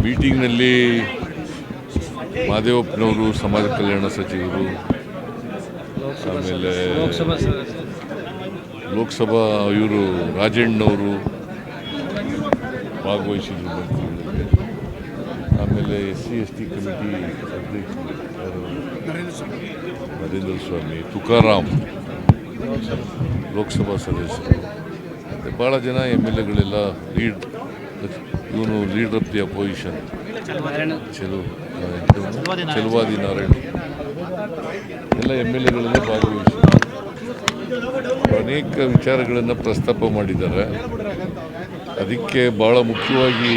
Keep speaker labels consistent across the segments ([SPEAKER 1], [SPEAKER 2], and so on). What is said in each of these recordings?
[SPEAKER 1] ಮೀಟಿಂಗ್ನಲ್ಲಿ ಮಾದೇವಪ್ಪನವರು ಸಮಾಜ ಕಲ್ಯಾಣ ಸಚಿವರು, ಆಮೇಲೆ ಲೋಕಸಭಾ ಇವರು ರಾಜಣ್ಣವರು ಭಾಗವಹಿಸಿದ್ರು ಮಂತ್ರಿಗಳಿಗೆ, ಆಮೇಲೆ SC/ST ಕಮಿಟಿ ಅಧ್ಯಕ್ಷರು ನರೇಂದ್ರ ಸ್ವಾಮಿ, ತುಕಾರಾಮ್ ಲೋಕಸಭಾ ಸದಸ್ಯರು, ಮತ್ತು ಭಾಳ ಜನ MLAಗಳೆಲ್ಲ leader of the opposition Chaluvadi Narayana ಎಲ್ಲ MLAಗಳೆಲ್ಲ ಭಾಗವಹಿಸಿ ಅನೇಕ ವಿಚಾರಗಳನ್ನು ಪ್ರಸ್ತಾಪ ಮಾಡಿದ್ದಾರೆ. ಅದಕ್ಕೆ ಭಾಳ ಮುಖ್ಯವಾಗಿ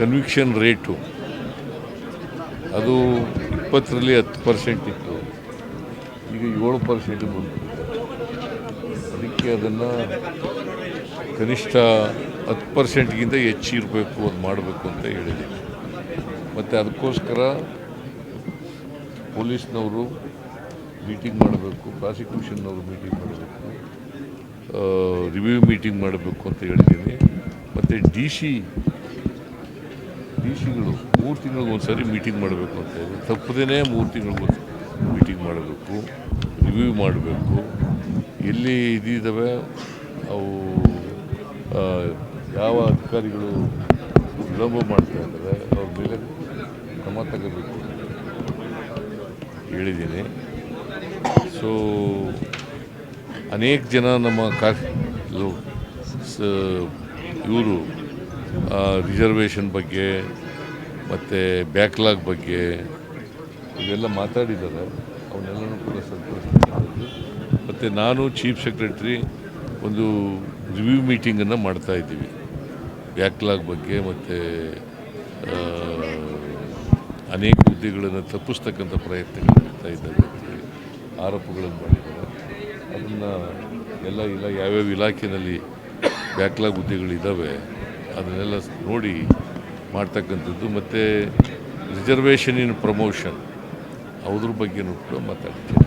[SPEAKER 1] ಕನ್ವಿಕ್ಷನ್ ರೇಟು ಅದು 20ರಲ್ಲಿ 10% ಇತ್ತು, ಈಗ 7% ಬಂದಿದೆ. ಅದಕ್ಕೆ ಅದನ್ನು ಕನಿಷ್ಠ 10%ಗಿಂತ ಹೆಚ್ಚಿರಬೇಕು, ಅದು ಮಾಡಬೇಕು ಅಂತ ಹೇಳಿದ್ದೀನಿ. ಮತ್ತು ಅದಕ್ಕೋಸ್ಕರ ಪೊಲೀಸ್ನವರು ಮೀಟಿಂಗ್ ಮಾಡಬೇಕು, ಪ್ರಾಸಿಕ್ಯೂಷನ್ನವರು ಮೀಟಿಂಗ್ ಮಾಡಬೇಕು, ರಿವ್ಯೂ ಮೀಟಿಂಗ್ ಮಾಡಬೇಕು ಅಂತ ಹೇಳಿದ್ದೀನಿ. ಮತ್ತು ಡಿ ಸಿಗಳು 3 ತಿಂಗಳಿಗೊಂದು ಸರಿ ಮೀಟಿಂಗ್ ಮಾಡಬೇಕು ಅಂತ ಹೇಳಿ, ತಪ್ಪದೇ 3 ತಿಂಗಳಿಗೊಂದು ಮೀಟಿಂಗ್ ಮಾಡಬೇಕು, ರಿವ್ಯೂ ಮಾಡಬೇಕು. ಎಲ್ಲಿ ಇದಿದ್ದಾವೆ ಅವು ಯಾವ ಅಧಿಕಾರಿಗಳು ವಿಳಂಬ ಮಾಡ್ತಾ ಇದ್ದಾರೆ ಅವ್ರ ಮೇಲೆ ಕ್ರಮ ತಗೋಬೇಕು ಹೇಳಿದ್ದೀನಿ. ಸೊ ಅನೇಕ ಜನ ನಮ್ಮ ಇವರು ರಿಸರ್ವೇಷನ್ ಬಗ್ಗೆ ಮತ್ತು ಬ್ಯಾಕ್ಲಾಗ್ ಬಗ್ಗೆ ಇವೆಲ್ಲ ಮಾತಾಡಿದ್ದಾರೆ. ಅವನ್ನೆಲ್ಲನೂ ಕೂಡ ಸರಿಪಡಿಸ್ತೀನಿ. ಮತ್ತು ನಾನು ಚೀಫ್ ಸೆಕ್ರೆಟರಿ ಒಂದು ರಿವ್ಯೂ ಮೀಟಿಂಗನ್ನು ಮಾಡ್ತಾಯಿದ್ದೀವಿ ಬ್ಯಾಕ್ಲಾಗ್ ಬಗ್ಗೆ, ಮತ್ತು ಅನೇಕ ಹುದ್ದೆಗಳನ್ನು ತಪ್ಪಿಸ್ತಕ್ಕಂಥ ಪ್ರಯತ್ನಗಳು ಮಾಡ್ತಾ ಇದ್ದಾವೆ ಅಂತೇಳಿ ಆರೋಪಗಳನ್ನು ಮಾಡಿದ್ದಾರೆ. ಅದನ್ನು ಎಲ್ಲ ಯಾವ್ಯಾವ ಇಲಾಖೆಯಲ್ಲಿ ಬ್ಯಾಕ್ಲಾಗ್ ಹುದ್ದೆಗಳಿದ್ದಾವೆ ಅದನ್ನೆಲ್ಲ ನೋಡಿ ಮಾಡ್ತಕ್ಕಂಥದ್ದು. ಮತ್ತು ರಿಸರ್ವೇಷನ್ ಇನ್ ಪ್ರಮೋಷನ್ ಅದ್ರ ಬಗ್ಗೆನೂ ಕೂಡ ಮಾತಾಡ್ತೀನಿ.